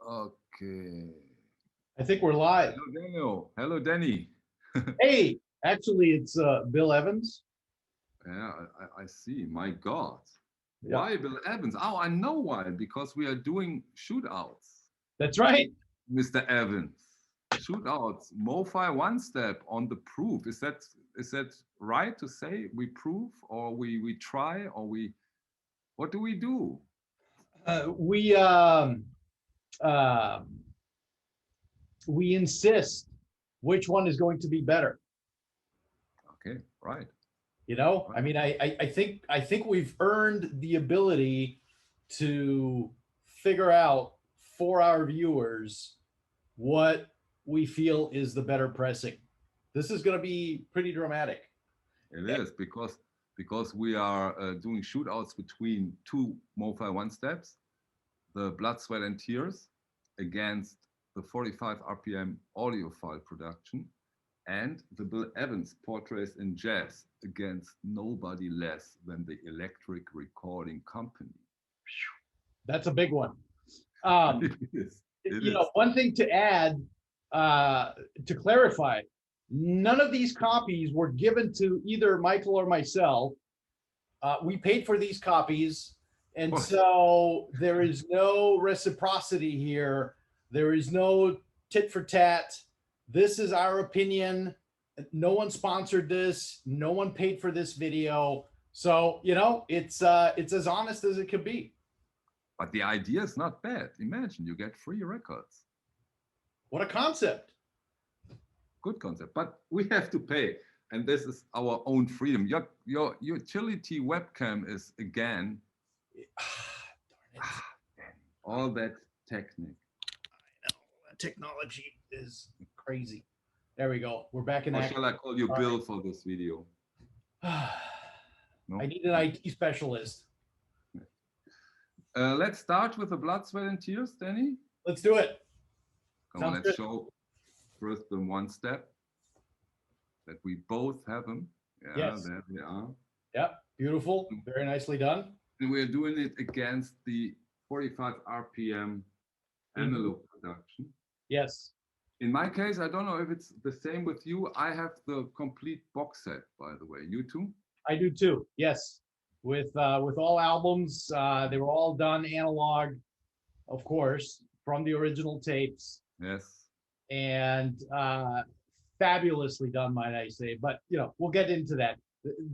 Okay. I think we're live. Hello, Daniel. Hello, Danny. Hey, actually, it's Bill Evans. Yeah, I see. My God. Yeah, Why Bill Evans? Oh, I know why. Because we are doing shootouts, that's right. Mr. Evans. Shootouts. MoFi One Step on the proof. Is that right to say we prove or we try or we what do we do? We um, we insist which one is going to be better. Okay, right. You know, I Right. mean, I think we've earned the ability to figure out for our viewers what we feel is the better pressing. This is going to be pretty dramatic. It is because we are doing shootouts between two MoFi One Steps, the Blood, Sweat, and Tears against the 45 RPM audiophile production, and the Bill Evans Portraits in Jazz against nobody less than the Electric Recording Company. That's a big one. Um, It is. It you is. know, one thing to add, to clarify, none of these copies were given to either Michael or myself. We paid for these copies, and What? so there is no reciprocity here. There is no tit for tat. This is our opinion. No one sponsored this. No one paid for this video. So you know, it's as honest as it could be. But the idea is not bad. Imagine you get free records. What a concept! Good concept, but we have to pay, and this is our own freedom. Your utility webcam is again Darn it. all that technique. I know. Technology is crazy. There we go. We're back in Or action. shall I call you All Bill for this video? right. I No. need an IT specialist. Let's start with the Blood, Sweat, and Tears, Danny. Let's do it. Come on, Sounds let's good. show first the one step that we both have them. Yeah, Yes. there they are. Yep. Beautiful. Very nicely done. And we're doing it against the 45 RPM Mhm. analog production. Yes. In my case, I don't know if it's the same with you. I have the complete box set, by the way. You too? I do too. Yes. With all albums, they were all done analog, of course, from the original tapes, Yes. and fabulously done, might I say. But you know, we'll get into that.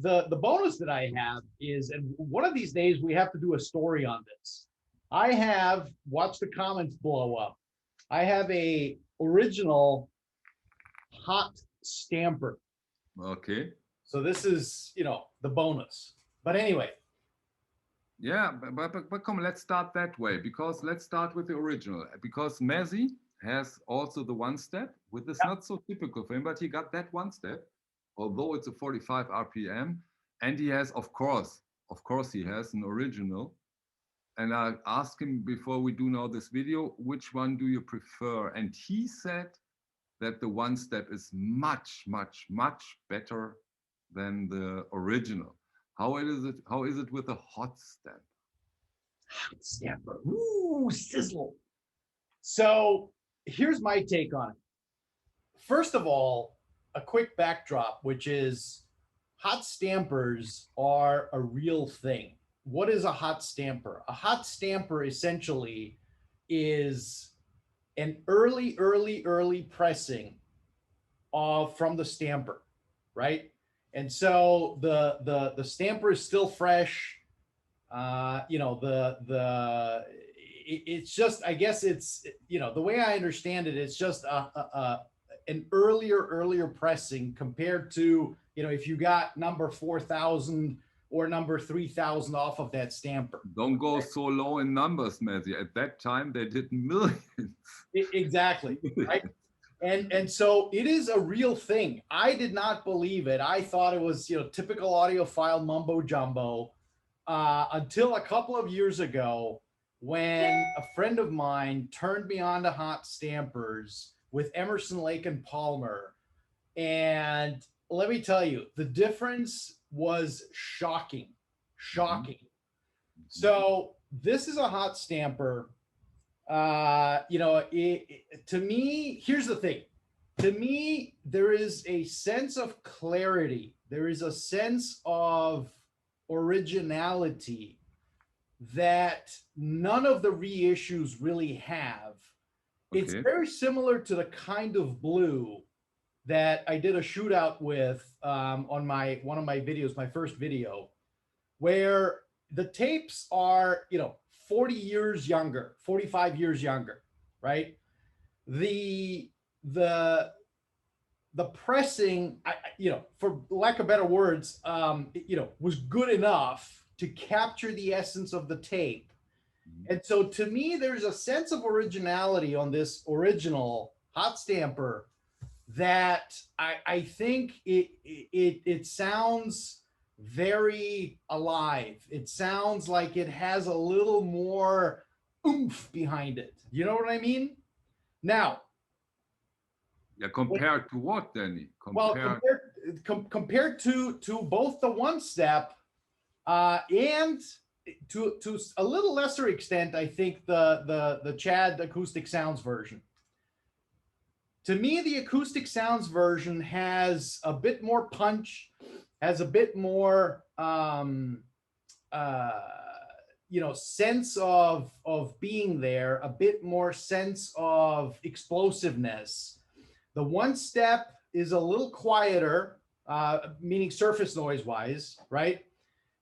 The bonus that I have is, and one of these days we have to do a story on this. I have watched the comments blow up. I have a original hot stamper. Okay. So this is, you know, the bonus. But anyway, Yeah, but come, let's start that way because let's start with the original. Because Messi has also the one step, which is not so typical for him, but he got that one step, although it's a 45 RPM. And he has, of course, he has an original. And I asked him before we do now this video, which one do you prefer? And he said that the one step is much, much, much better than the original. How is it? How is it with the hot step? hot stamper. Ooh, sizzle. So here's my take on it. First of all, a quick backdrop, which is hot stampers are a real thing. What is a hot stamper? A hot stamper essentially is an early pressing from the stamper, right? And so the stamper is still fresh. You know, it's just, I guess it's, you know, the way I understand it, it's just an earlier pressing compared to, you know, if you got number 4,000 or number 3,000 off of that stamper. Don't go so low in numbers, Matthew. At that time, they did millions. Exactly. Right. And so it is a real thing. I did not believe it. I thought it was, you know, typical audiophile mumbo jumbo until a couple of years ago when a friend of mine turned me on to hot stampers with Emerson, Lake and Palmer. And let me tell you, the difference was shocking, shocking. So this is a hot stamper. You know, to me, here's the thing. To me, there is a sense of clarity. There is a sense of originality that none of the reissues really have. It's Okay. very similar to the kind of blue that I did a shootout with on one of my videos, my first video, where the tapes are, you know, 40 years younger, 45 years younger, right? The the the pressing, you know, for lack of better words, you know, was good enough to capture the essence of the tape. And so to me, there's a sense of originality on this original hot stamper that I think it sounds very alive. It sounds like it has a little more oomph behind it. You know what I mean? Now, Yeah, compared to what, Danny? well, compared to both the one step and to a little lesser extent, I think the Chad acoustic sounds version. To me, the acoustic sounds version has a bit more punch, has a bit more you know, sense of being there, a bit more sense of explosiveness. The one step is a little quieter, meaning surface noise wise, right?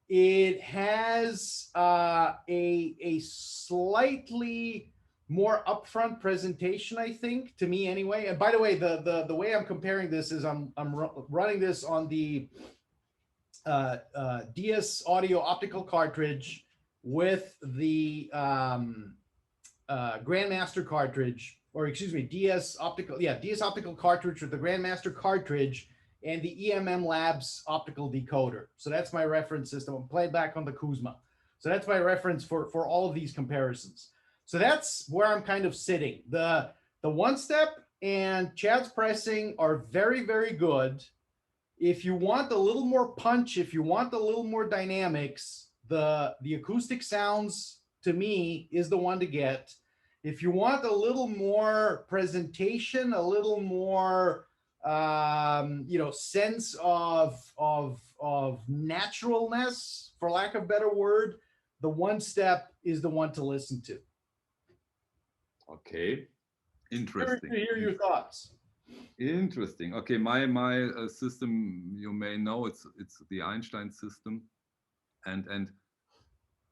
It has a slightly more upfront presentation, I think, to me anyway. And by the way, the way I'm comparing this is I'm running this on the DS Audio optical cartridge with the Grandmaster cartridge, or excuse me, DS optical cartridge with the Grandmaster cartridge and the EMM Labs optical decoder. So that's my reference system. I'm Playback on the Kuzma. So that's my reference for all of these comparisons. So that's where I'm kind of sitting. The one step and Chad's pressing are very, very good. If you want a little more punch, if you want a little more dynamics, the acoustic sounds to me is the one to get. If you want a little more presentation, a little more you know, sense of naturalness, for lack of a better word, the one step is the one to listen to. Okay. Interesting. Hear your thoughts. Interesting. Okay, my system, you may know, it's the Einstein system, and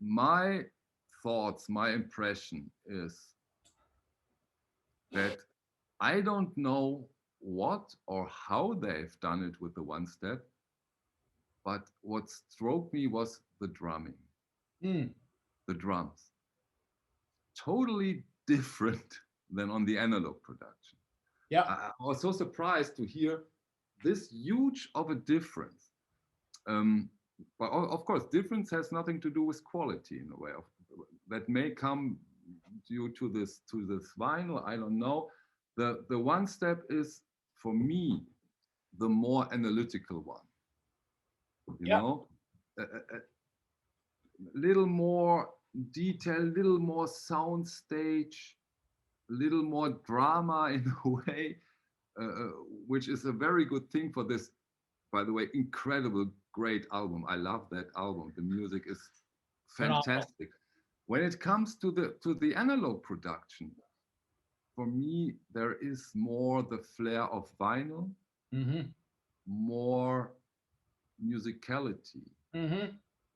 my thoughts, my impression is that I don't know what or how they've done it with the one step, but what struck me was the drumming, the drums. Totally different than on the analog production. Yeah. I was so surprised to hear this huge of a difference. But of course, difference has nothing to do with quality in a way. That may come due to this vinyl. I don't know. The one step is for me the more analytical one. You know, a little more detail, little more sound stage, a little more drama in a way, which is a very good thing for this, by the way, incredible, great album. I love that album. The music is fantastic. When it comes to the analog production, for me, there is more the flair of vinyl, more musicality, a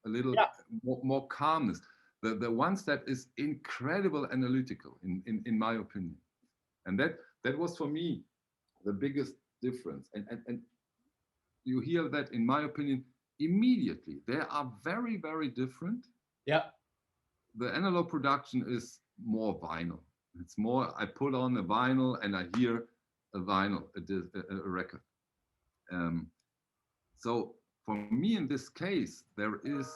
little more calmness. The one step is incredible analytical in my opinion. And that was for me the biggest difference. And you hear that, in my opinion, immediately. They are very, very different. Yeah. The analog production is more vinyl. It's more, I put on a vinyl and I hear a vinyl, a record. So for me, in this case, it's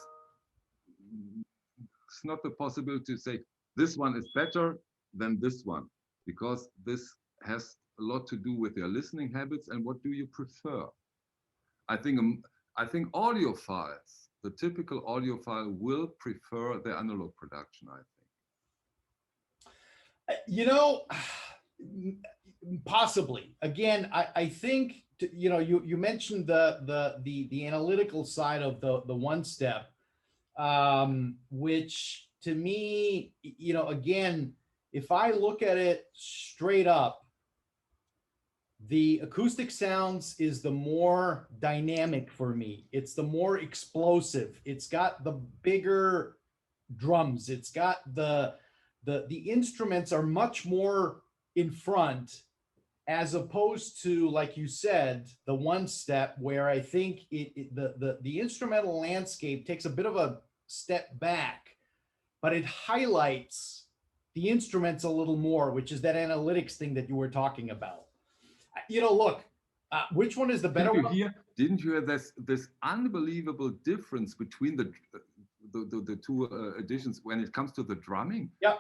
not the possibility to say this one is better than this one, because this has a lot to do with your listening habits and what do you prefer. I think I think audiophiles, the typical audiophile, will prefer the analog production, I think. You know, possibly. Again, I think, you know, you mentioned the analytical side of the one step, which to me, you know, again, if I look at it straight up, the acoustic sounds is the more dynamic for me. It's the more explosive. It's got the bigger drums. It's got the instruments are much more in front, as opposed to, like you said, the one step, where I think the instrumental landscape takes a bit of a step back, but it highlights the instruments a little more, which is that analytics thing that you were talking about. You know, look, which one is the better one? Didn't you hear this unbelievable difference between the two editions when it comes to the drumming? Yeah.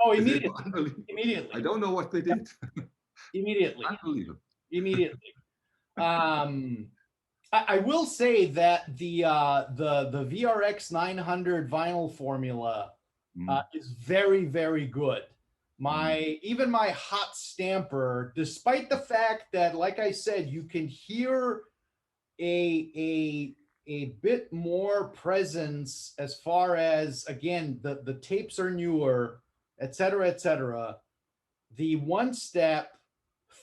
Oh, immediately. Immediately. I don't know what they did. Immediately. Unbelievable. Immediately. I will say that the VRX 900 vinyl formula is very, very good. Even my hot stamper, despite the fact that, like I said, you can hear a bit more presence as far as, again, the tapes are newer, et cetera, the one step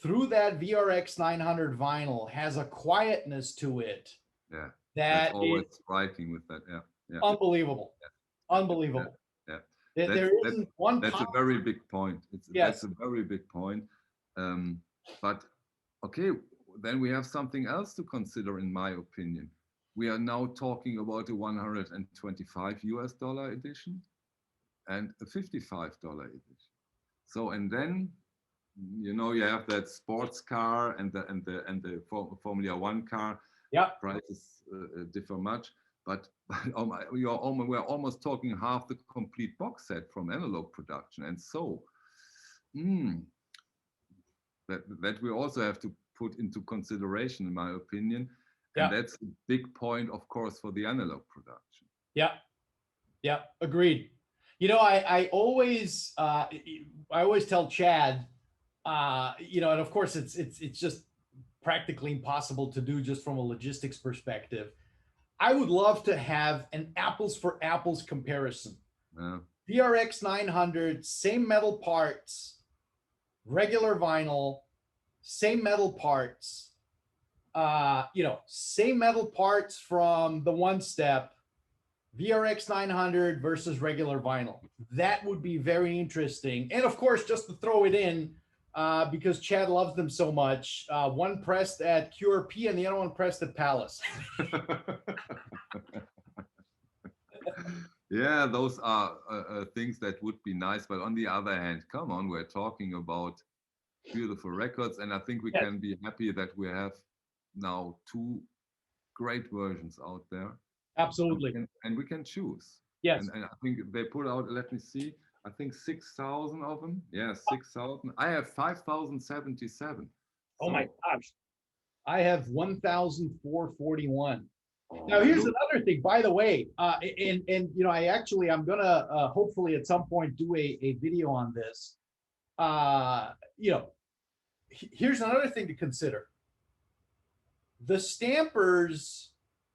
through that VRX 900 vinyl has a quietness to it. Yeah, that's always striking with that. Yeah. Unbelievable. Yeah. Unbelievable. Yeah. There isn't one. That's a very big point. That's a very big point. But okay, then we have something else to consider, in my opinion. We are now talking about a $125 edition and a $55 edition. So, and then, you know, you have that sports car and the Formula One car. Yeah. Prices differ much. But we're almost talking half the complete box set from analog production, and so that we also have to put into consideration, in my opinion. And that's a big point, of course, for the analog production. Yeah, agreed. You know, I always tell Chad, you know, and of course it's just practically impossible to do just from a logistics perspective. I would love to have an apples for apples comparison. Yeah. VRX 900, same metal parts, regular vinyl, same metal parts, you know, same metal parts from the one step, VRX 900 versus regular vinyl. That would be very interesting. And of course, just to throw it in, because Chad loves them so much, one pressed at QRP and the other one pressed at Palace. Yeah, those are things that would be nice. But on the other hand, come on, we're talking about beautiful records. And I think we can be happy that we have now two great versions out there. Absolutely. And we can choose. Yes. And I think they put out, let me see, I think 6,000 of them. Yeah, 6,000. I have 5,077. Oh my gosh. I have 1,441. Now here's another thing, by the way, and you know, I'm gonna hopefully at some point do a video on this. You know, here's another thing to consider. The stampers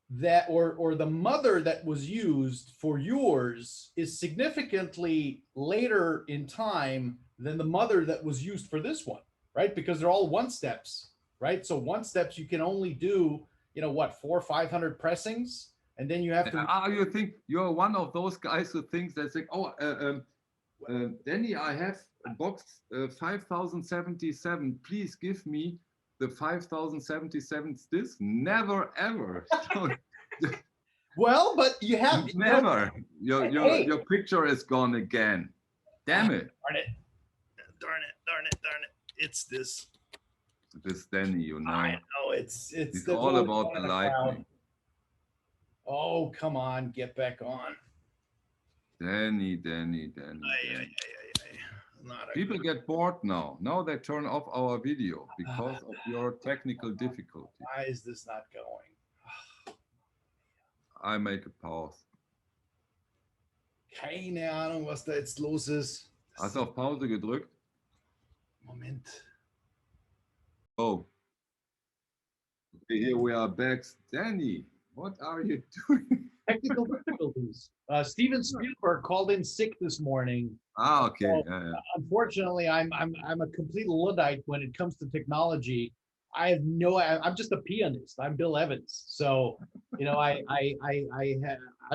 that or the mother that was used for yours is significantly later in time than the mother that was used for this one, right? Because they're all one steps, right? So one steps you can only do, you know, what, 400 or 500 pressings, and then you have to. You think you're one of those guys who thinks that's like, oh, Danny, I have a box 5,077. Please give me the 5,077 disc. Never ever. Well, but you have never. Your picture is gone again. Damn it. Darn it. It's this. This Danny, you know. I know it's all about the lightning. Oh, come on, get back on. Danny. People get bored now. Now they turn off our video because of your technical difficulty. Why is this not going? I make a pause. Keine Ahnung, was da jetzt los ist. Hast du auf Pause gedrückt? Moment. Oh. Okay, here we are back. Danny, what are you doing? Technical difficulties. Steven Spielberg called in sick this morning. Ah, okay. So, Yeah, yeah. unfortunately, I'm a complete Luddite when it comes to technology. I'm just a pianist. I'm Bill Evans. So, you know, I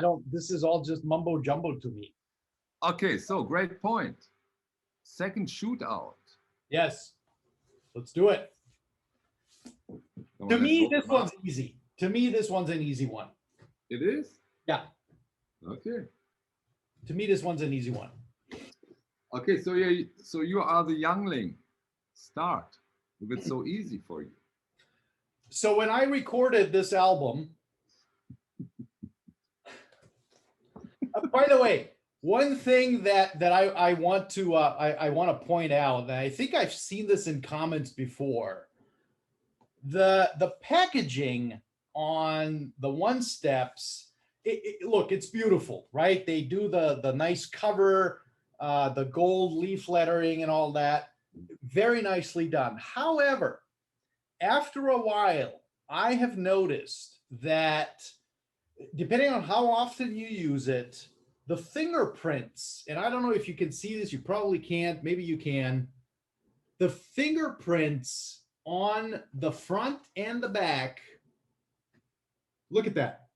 don't, this is all just mumbo jumbo to me. Okay, so great point. Second shootout. Yes. Let's do it. To me, this one's easy. To me, this one's an easy one. It is? Yeah. Okay. To me, this one's an easy one. Okay, so yeah, so you are the youngling. Start. If it's so easy for you. So when I recorded this album, by the way, one thing that I want to I want to point out that I think I've seen this in comments before. The packaging on the One Steps, look, it's beautiful, right? They do the nice cover, the gold leaf lettering and all that. Very nicely done. However, after a while, I have noticed that depending on how often you use it, the fingerprints, and I don't know if you can see this, you probably can't, maybe you can. The fingerprints on the front and the back, look at that.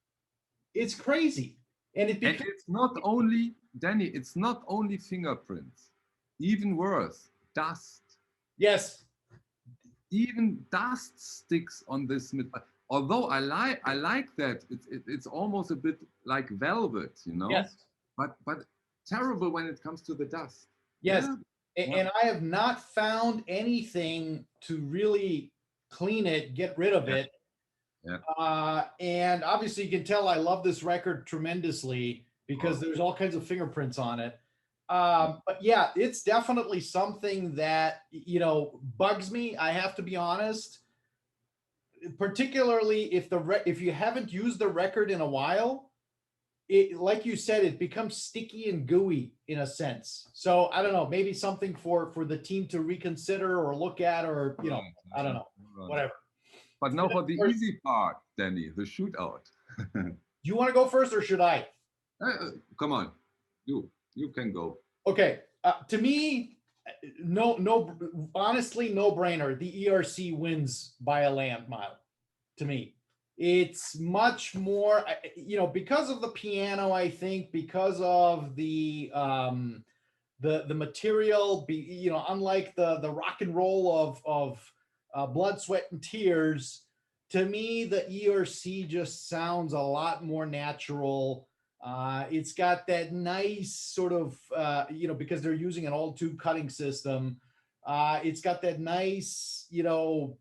It's crazy. And it's not only, Danny, it's not only fingerprints. Even worse, dust. Yes. Even dust sticks on this. Although I like that. It's almost a bit like velvet, you know? Yes. But terrible when it comes to the dust. Yes. Yeah. And I have not found anything to really clean it, get rid of it. Yeah. And obviously you can tell I love this record tremendously because there's all kinds of fingerprints on it. But yeah, it's definitely something that, you know, bugs me. I have to be honest, particularly if you haven't used the record in a while. It, like you said, it becomes sticky and gooey in a sense. So I don't know, maybe something for the team to reconsider or look at, or, you know, I don't know, whatever. But now for the easy part, Danny, the shootout. Do you want to go first or should I? Come on, you can go. Okay, to me, honestly, no brainer. The ERC wins by a land mile. To me, it's much more, you know, because of the piano. I think because of the material. You know, unlike the rock and roll of Blood, Sweat, and Tears. To me, the ERC just sounds a lot more natural. It's got that nice sort of, you know, because they're using an all tube cutting system. It's got that nice, you know,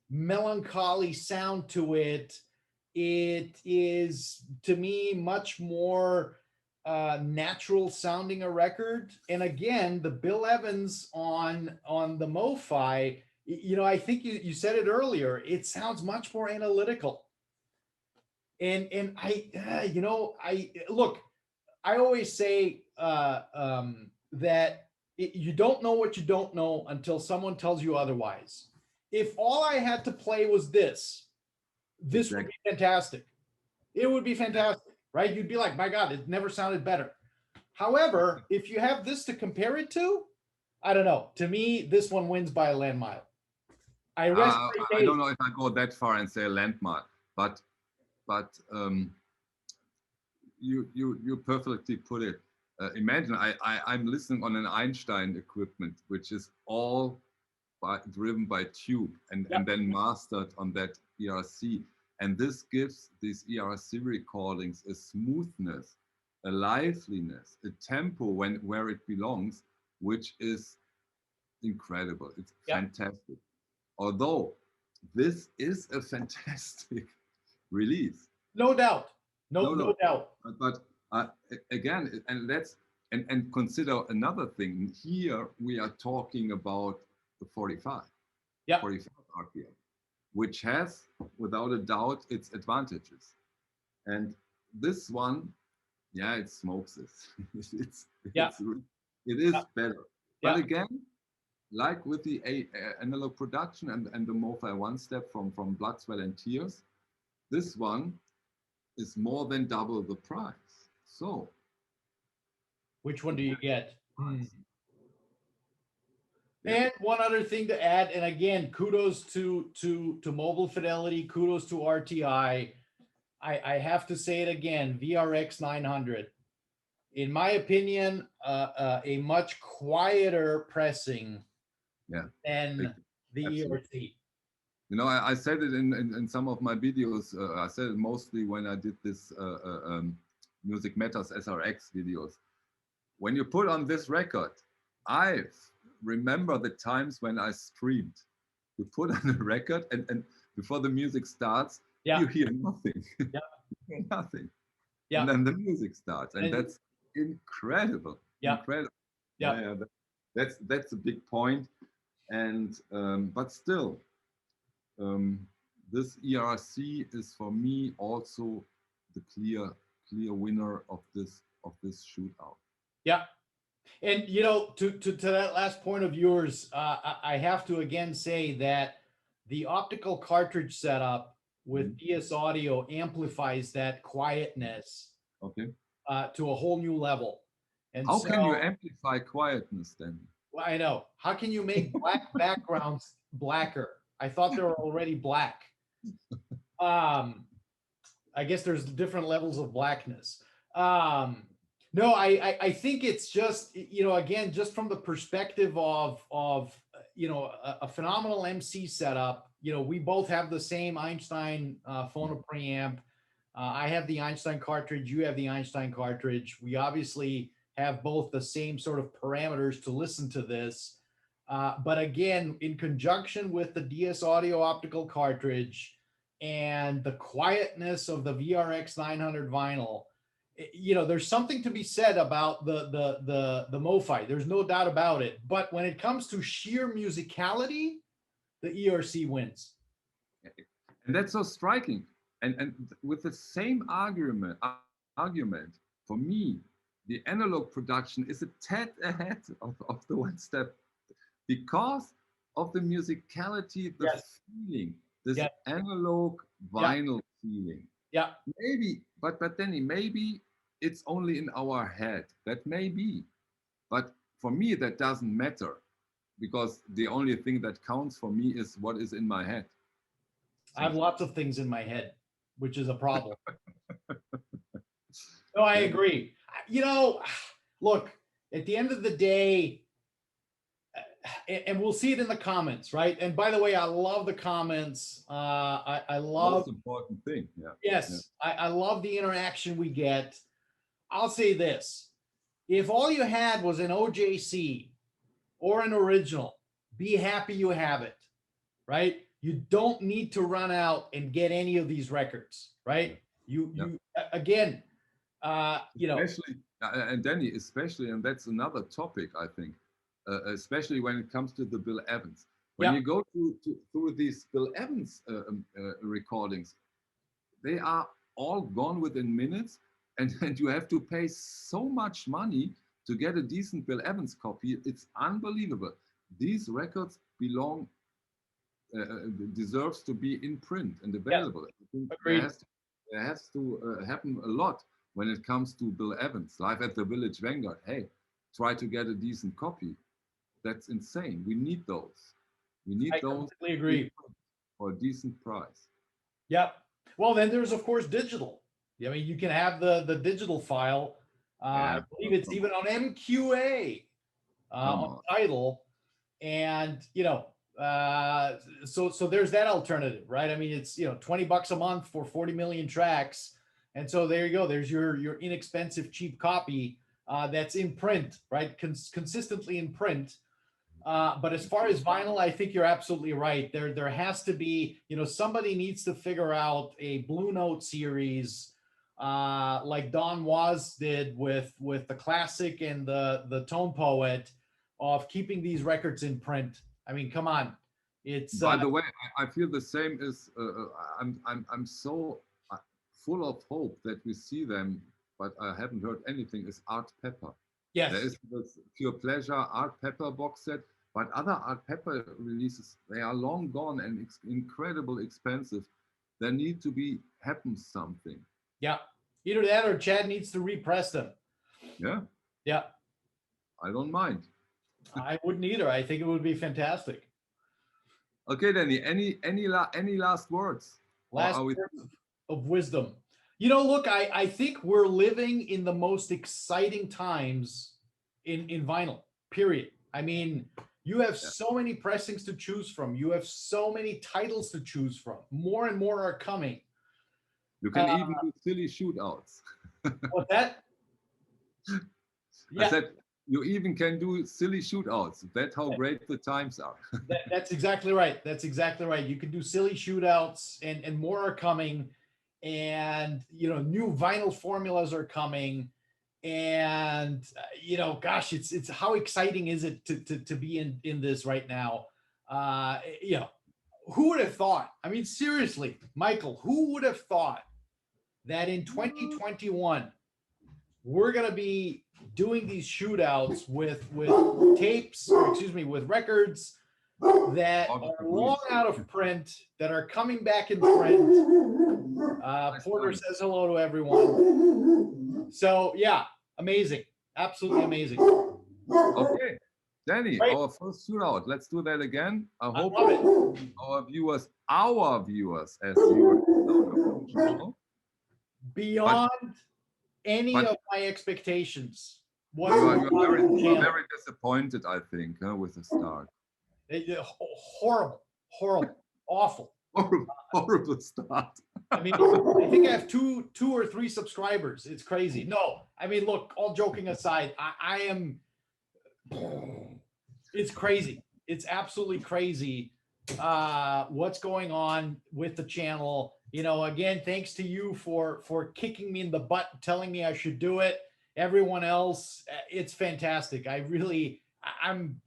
melancholy sound to it. It is, to me, much more natural sounding a record. And again, the Bill Evans on the MoFi, you know, I think you said it earlier, it sounds much more analytical. And I, you know, look, I always say that you don't know what you don't know until someone tells you otherwise. If all I had to play was this would be fantastic. It would be fantastic, right? You'd be like, my God, it never sounded better. However, if you have this to compare it to, I don't know. To me, this one wins by a land mile. I don't know if I go that far and say a landmark, but you perfectly put it. Imagine I'm listening on an Einstein equipment, which is all driven by tube and then mastered on that ERC. And this gives these ERC recordings a smoothness, a liveliness, a tempo where it belongs, which is incredible. It's fantastic. Although this is a fantastic release. No doubt. No doubt. But again, and consider another thing. Here we are talking about the 45. 45 RPM, which has, without a doubt, its advantages. And this one, yeah, it smokes it. it's, Yeah. it is Yeah. better. But Yeah. again, like with the analog production and the MoFi One Step from Blood, Sweat, and Tears, this one is more than double the price. So, Which one do you get? price. Yeah. And one other thing to add, and again, kudos to Mobile Fidelity, kudos to RTI. I have to say it again, VRX 900. In my opinion, a much quieter pressing Yeah. than the Absolutely. ERC. You know, I said it in some of my videos. I said it mostly when I did this Music Matters SRX videos. When you put on this record, I remember the times when I streamed. You put on a record and before the music starts, Yeah. you hear nothing. Yeah. You hear nothing. Yeah. And then the music starts. And that's incredible. Yeah. Incredible. Yeah. That's a big point. And but still, this ERC is for me also the clear winner of this shootout. Yeah. And you know, to that last point of yours, I have to again say that the optical cartridge setup with DS Audio amplifies that quietness Okay. To a whole new level. And how so, can you amplify quietness then? well, I know. How can you make black backgrounds blacker? I thought they were already black. I guess there's different levels of blackness. No, I think it's just, you know, again, just from the perspective of you know, a phenomenal MC setup. You know, we both have the same Einstein phono preamp. I have the Einstein cartridge. You have the Einstein cartridge. We obviously have both the same sort of parameters to listen to this. But again, in conjunction with the DS Audio optical cartridge and the quietness of the VRX 900 vinyl, you know, there's something to be said about the MoFi. There's no doubt about it. But when it comes to sheer musicality, the ERC wins. And that's so striking. And with the same argument, for me, the analog production is a tad ahead of the One Step because of the musicality, the feeling, this analog vinyl feeling. Yeah. Maybe, but then maybe it's only in our head. That may be. But for me, that doesn't matter because the only thing that counts for me is what is in my head. I have lots of things in my head, which is a problem. No, I agree. You know, look, at the end of the day, and we'll see it in the comments, right? And by the way, I love the comments. I love most important thing. Yeah. Yes, yeah. I love the interaction we get. I'll say this: if all you had was an OJC or an original, be happy you have it, right? You don't need to run out and get any of these records, right? You again, you know, especially and Danny, especially, and that's another topic I think. Especially when it comes to the Bill Evans. When you go through these Bill Evans recordings, they are all gone within minutes, and you have to pay so much money to get a decent Bill Evans copy. It's unbelievable. These records belong, deserves to be in print and available. I think there has to happen a lot when it comes to Bill Evans, live at the Village Vanguard. Hey, try to get a decent copy. That's insane. We need those. We need those. I completely agree. For a decent price. Yep. Well, then there's of course digital. I mean, you can have the digital file. I believe it's even on MQA on Tidal, and you know, so there's that alternative, right? I mean, it's, you know, $20 a month for 40 million tracks, and so there you go. There's your inexpensive, cheap copy that's in print, right? Consistently in print. But as far as vinyl, I think you're absolutely right. There has to be, you know, somebody needs to figure out a Blue Note series like Don Was did with the Classic and the Tone Poet, of keeping these records in print. I mean, come on. It's by the way, I feel the same as I'm so full of hope that we see them, but I haven't heard anything, is Art Pepper. Yes. There is this Pure Pleasure Art Pepper box set, but other Art Pepper releases, they are long gone and incredible expensive. There need to be happen something. Yeah. Either that or Chad needs to repress them. Yeah. Yeah. I don't mind. I wouldn't either. I think it would be fantastic. Okay, Danny, any last words? Last words of wisdom. You know, look, I think we're living in the most exciting times in vinyl, period. I mean, you have so many pressings to choose from. You have so many titles to choose from. More and more are coming. You can even do silly shootouts. What's that? I said, you even can do silly shootouts. That's how great the times are. That's exactly right. That's exactly right. You can do silly shootouts, and more are coming. And, you know, new vinyl formulas are coming. And, you know, gosh, it's how exciting is it to be in this right now? You know, who would have thought? I mean, seriously, Michael, who would have thought that in 2021, we're going to be doing these shootouts with tapes, or excuse me, with records that are long out of print, that are coming back in print. Porter says hello to everyone. So yeah, amazing, absolutely amazing. Okay, Danny, our first shootout. Let's do that again. I hope our viewers, as viewers, beyond any of my expectations. You are very disappointed, I think, with the start. Horrible, awful. Horrible start. I mean, I think I have two or three subscribers. It's crazy. No, I mean, look, all joking aside, I am, it's crazy. It's absolutely crazy what's going on with the channel. You know, again, thanks to you for kicking me in the butt, telling me I should do it. Everyone else, it's fantastic. I'm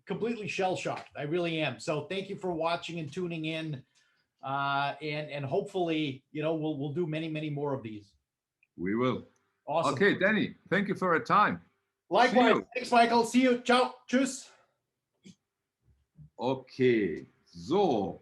completely shell-shocked. I really am. So thank you for watching and tuning in. And hopefully, you know, we'll do many more of these. We will. Awesome. Okay, Danny, thank you for your time. Likewise. Thanks, Michael. See you. Ciao. Tschüss. Okay, so.